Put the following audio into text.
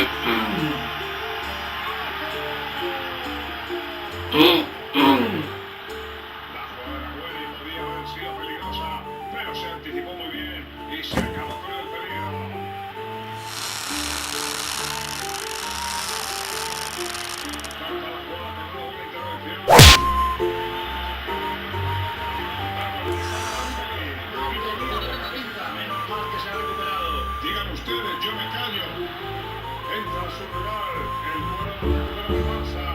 La jugada era buena y podía haber sido peligrosa, pero se anticipó muy bien y se acabó con el peligro. Corta la jugada con una buena intervención. Menos mal que se ha recuperado. Digan ustedes, yo me callo. Entra a su lugar el bueno de recupera el Barça.